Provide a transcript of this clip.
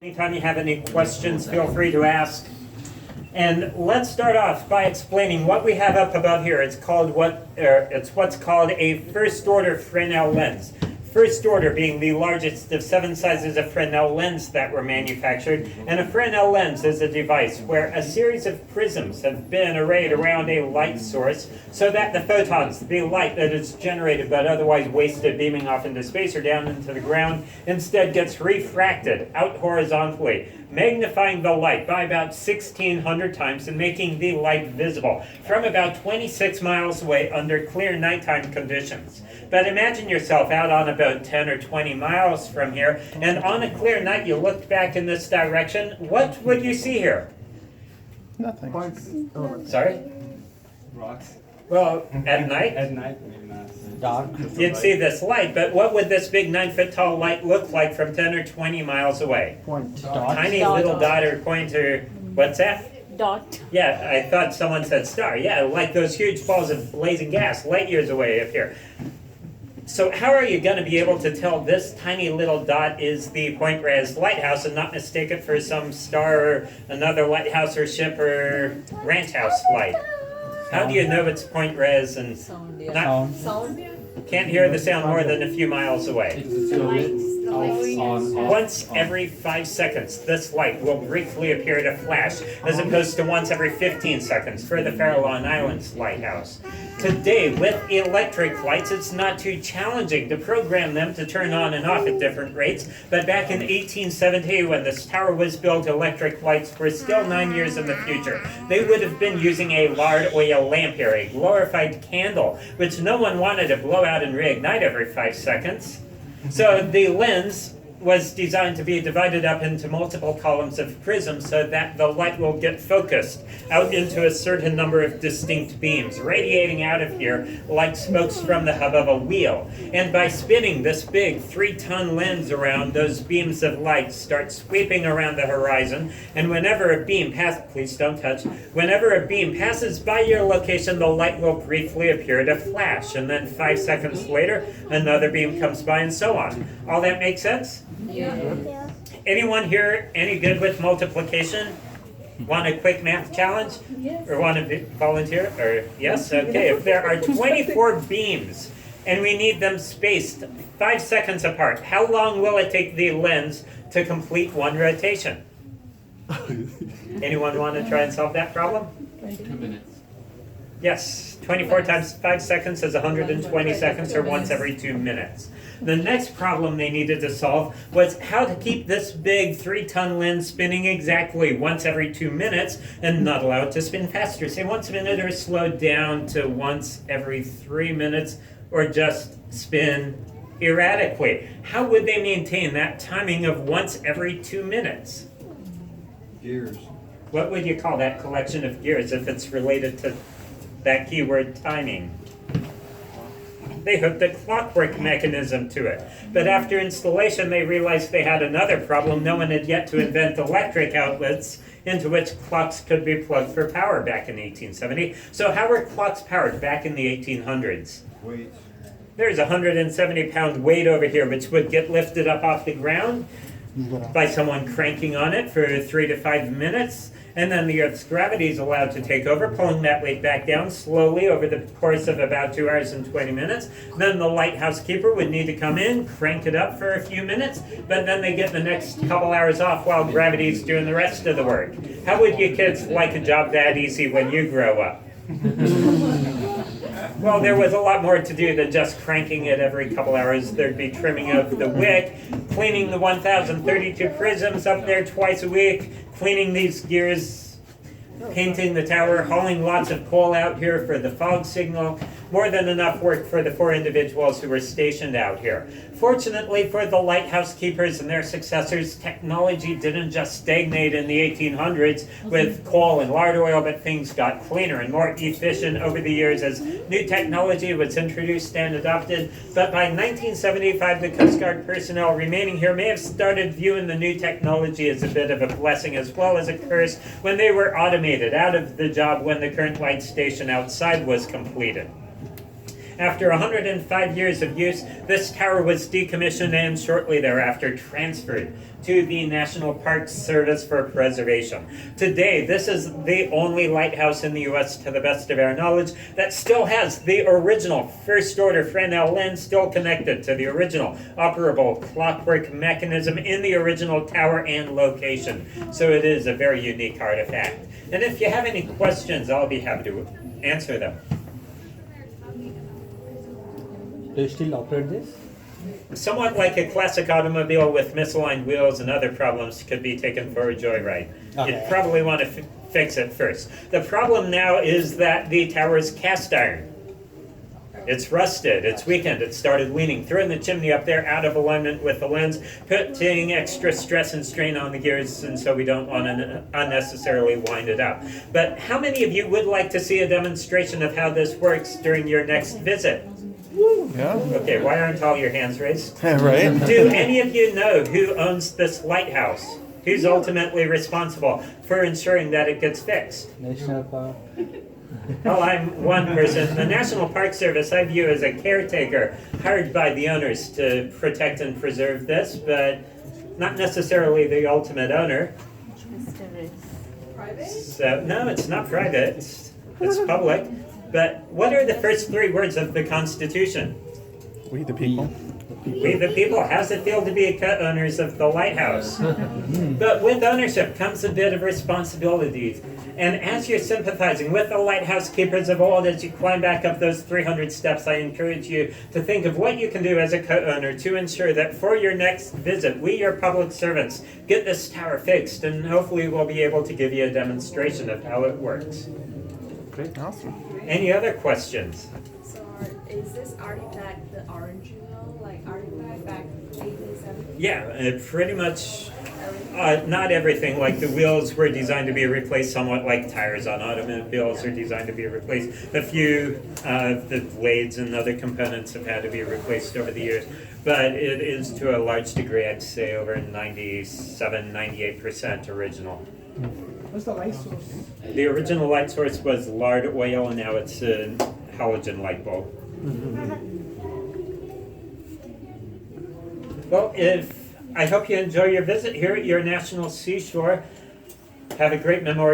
Anytime you have any questions, feel free to ask. And let's start off by explaining what we have up above here. It's what's called a first-order Fresnel lens. First order being the largest of 7 sizes of Fresnel lens that were manufactured. And a Fresnel lens is a device where a series of prisms have been arrayed around a light source so that the photons, the light that is generated but otherwise wasted beaming off into space or down into the ground, instead gets refracted out horizontally, magnifying the light by about 1,600 times and making the light visible from about 26 miles away under clear nighttime conditions. But imagine yourself out on a boat 10 or 20 miles from here, and on a clear night you looked back in this direction. What would you see here? Nothing. Sorry? Rocks. Well, at night? At night, maybe not. Dark. You'd see this light, but what would this big 9-foot tall light look like from 10 or 20 miles away? Point. Tiny little dot or pointer. What's that? Dot. Yeah, I thought someone said star. Yeah, like those huge balls of blazing gas light years away up here. So how are you going to be able to tell this tiny little dot is the Point Reyes lighthouse and not mistake it for some star or another lighthouse or ship or ranch house light? How do you know it's Point Reyes and not, Sound. can't hear the sound more than a few miles away? Once every 5 seconds, this light will briefly appear to flash, as opposed to once every 15 seconds for the Farallon Islands lighthouse. Today, with electric lights, it's not too challenging to program them to turn on and off at different rates, but back in 1870, when this tower was built, electric lights were still 9 years in the future. They would have been using a lard oil lamp here, a glorified candle, which no one wanted to blow out and reignite every 5 seconds. So the lens was designed to be divided up into multiple columns of prisms so that the light will get focused out into a certain number of distinct beams, radiating out of here like spokes from the hub of a wheel. And by spinning this big 3-ton lens around, those beams of light start sweeping around the horizon, and whenever a beam whenever a beam passes by your location, the light will briefly appear to flash, and then 5 seconds later, another beam comes by, and so on. All that makes sense? Yeah. Anyone here any good with multiplication? Want a quick math challenge? Yes. Or want to volunteer? Or yes? Okay, if there are 24 beams and we need them spaced 5 seconds apart, how long will it take the lens to complete one rotation? Anyone want to try and solve that problem? 2 minutes. Yes, 24 times 5 seconds is 120 seconds, or once every 2 minutes. The next problem they needed to solve was how to keep this big 3-ton lens spinning exactly once every 2 minutes and not allow it to spin faster. Say once a minute, or slow down to once every 3 minutes, or just spin erratically. How would they maintain that timing of once every 2 minutes? Gears. What would you call that collection of gears if it's related to that keyword timing? They hooked a clockwork mechanism to it. But after installation, they realized they had another problem. No one had yet to invent electric outlets into which clocks could be plugged for power back in 1870. So how were clocks powered back in the 1800s? Weights. There's a 170-pound weight over here, which would get lifted up off the ground by someone cranking on it for 3 to 5 minutes. And then the Earth's gravity is allowed to take over, pulling that weight back down slowly over the course of about 2 hours and 20 minutes. Then the lighthouse keeper would need to come in, crank it up for a few minutes, but then they get the next couple hours off while gravity's doing the rest of the work. How would you kids like a job that easy when you grow up? Well, there was a lot more to do than just cranking it every couple hours. There'd be trimming of the wick, cleaning the 1,032 prisms up there twice a week, cleaning these gears, painting the tower, hauling lots of coal out here for the fog signal. More than enough work for the 4 individuals who were stationed out here. Fortunately for the lighthouse keepers and their successors, technology didn't just stagnate in the 1800s with coal and lard oil, but things got cleaner and more efficient over the years as new technology was introduced and adopted. But by 1975, the Coast Guard personnel remaining here may have started viewing the new technology as a bit of a blessing as well as a curse when they were automated out of the job when the current light station outside was completed. After 105 years of use, this tower was decommissioned and shortly thereafter transferred to the National Park Service for preservation. Today, this is the only lighthouse in the U.S., to the best of our knowledge, that still has the original first-order Fresnel lens still connected to the original operable clockwork mechanism in the original tower and location. So it is a very unique artifact. And if you have any questions, I'll be happy to answer them. Do you still operate this? Somewhat like a classic automobile with misaligned wheels and other problems could be taken for a joyride. Okay. You'd probably want to fix it first. The problem now is that the tower is cast iron. It's rusted, it's weakened, it started leaning, throwing the chimney up there out of alignment with the lens, putting extra stress and strain on the gears, and so we don't want to unnecessarily wind it up. But how many of you would like to see a demonstration of how this works during your next visit? Yeah. Okay, why aren't all your hands raised? Right? Do any of you know who owns this lighthouse? Who's ultimately responsible for ensuring that it gets fixed? National Park. Well, I'm one person. The National Park Service I view as a caretaker hired by the owners to protect and preserve this, but not necessarily the ultimate owner. So, no, it's not private. It's public. But what are the first three words of the Constitution? We the people. We the people. How's it feel to be co-owners of the lighthouse? But with ownership comes a bit of responsibility. And as you're sympathizing with the lighthouse keepers of old, as you climb back up those 300 steps, I encourage you to think of what you can do as a co-owner to ensure that for your next visit, we, your public servants, get this tower fixed, and hopefully we'll be able to give you a demonstration of how it works. Great. Awesome. Any other questions? So is this artifact the original, like artifact back 1870? Yeah, pretty much. Not everything. Like the wheels were designed to be replaced, somewhat like tires on automobiles are designed to be replaced. A few the blades and other components have had to be replaced over the years, but it is to a large degree, I'd say over 97, 98% original. What's the light source? The original light source was lard oil, and now it's a halogen light bulb. Well, I hope you enjoy your visit here at your National Seashore. Have a great memorial.